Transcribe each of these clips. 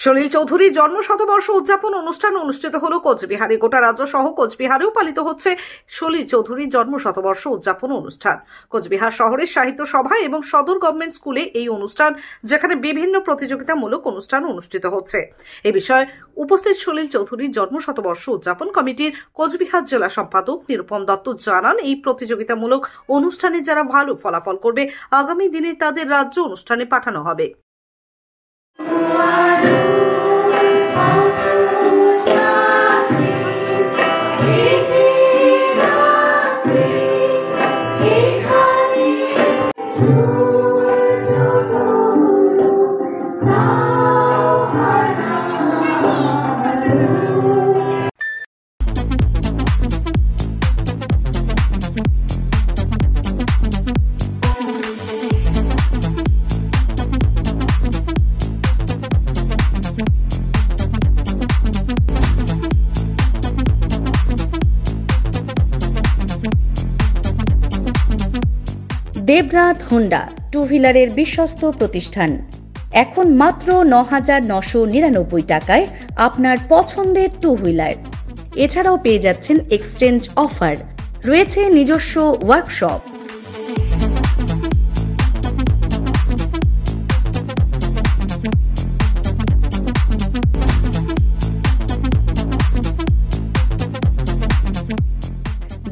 সলিল চৌধুরীর জন্ম শতবর্ষ উদযাপন অনুষ্ঠান অনুষ্ঠিত হলো কোচবিহারে। গোটা রাজ্য সহ কোচবিহারেও পালিত হচ্ছে সলিল চৌধুরীর জন্ম শতবর্ষ উদযাপন অনুষ্ঠান। কোচবিহার শহরের সাহিত্য সভা এবং সদর গভর্নমেন্ট স্কুলে এই অনুষ্ঠান, যেখানে বিভিন্ন প্রতিযোগিতামূলক অনুষ্ঠান অনুষ্ঠিত হচ্ছে। এ বিষয়ে উপস্থিত সলিল চৌধুরীর জন্ম শতবর্ষ উদযাপন কমিটির কোচবিহার জেলা সম্পাদক নিরুপম দত্ত জানান, এই প্রতিযোগিতামূলক অনুষ্ঠানে যারা ভালো ফলাফল করবে আগামী দিনে তাদের রাজ্য অনুষ্ঠানে পাঠানো হবে। দেবনাথ হোন্ডা টু হুইলারের বিশ্বস্ত প্রতিষ্ঠান। এখন মাত্র ৯,৯৯৯ টাকায় আপনার পছন্দের টু হুইলার। এছাড়াও পেয়ে যাচ্ছেন এক্সচেঞ্জ অফার, রয়েছে নিজস্ব workshop.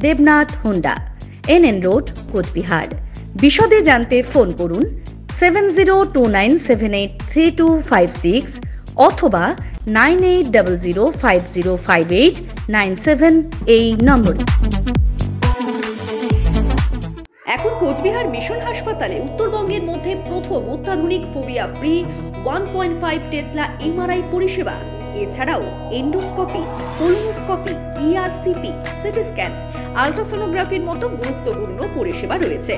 Debnath Honda, NN road, Cooch Behar. বিশদে জানতে ফোন করুন 7029783256 অথবা 9800505897 এই নম্বরে। এখন কোচবিহার মিশন হাসপাতালে উত্তরবঙ্গের মধ্যে প্রথম অত্যাধুনিক ফোবিয়া ফ্রি 1.5 টেসলা MRI পরিষেবা। এছাড়াও endoscopy, colonoscopy, ERCP, CT scan, আল্ট্রাসোনোগ্রাফির মতো গুরুত্বপূর্ণ পরিষেবা রয়েছে।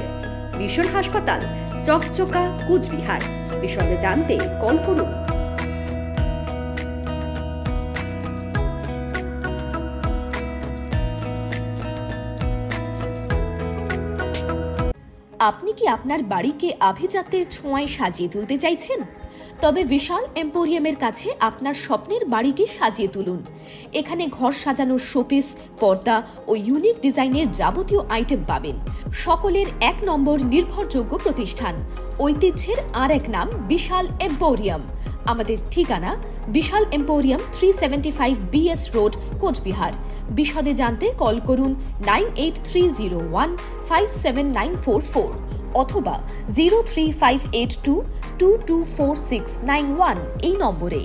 মিশন হাসপাতাল, চকচকা, কোচবিহার। বিশদে জানতে কল করুন। আপনি কি আপনার বাড়িকে আভিজাত্যের ছোঁয়ায় সাজিয়ে তুলতে চাইছেন? তবে বিশাল এম্পোরিয়ামের কাছে আপনার স্বপ্নের বাড়িকে সাজিয়ে তুলুন। এখানে ঘর সাজানোর শোপিস, পর্দা ও ইউনিক ডিজাইনের যাবতীয় আইটেম পাবেন। সকলের এক নম্বর নির্ভরযোগ্য প্রতিষ্ঠান। ঐতিহ্যের আর এক নাম বিশাল এম্পোরিয়াম। আমাদের ঠিকানা বিশাল এম্পোরিয়াম, 375 BS রোড, কোচবিহার। বিশদে জানতে কল করুন 9830157944 অথবা 03582224691 এই নম্বরে।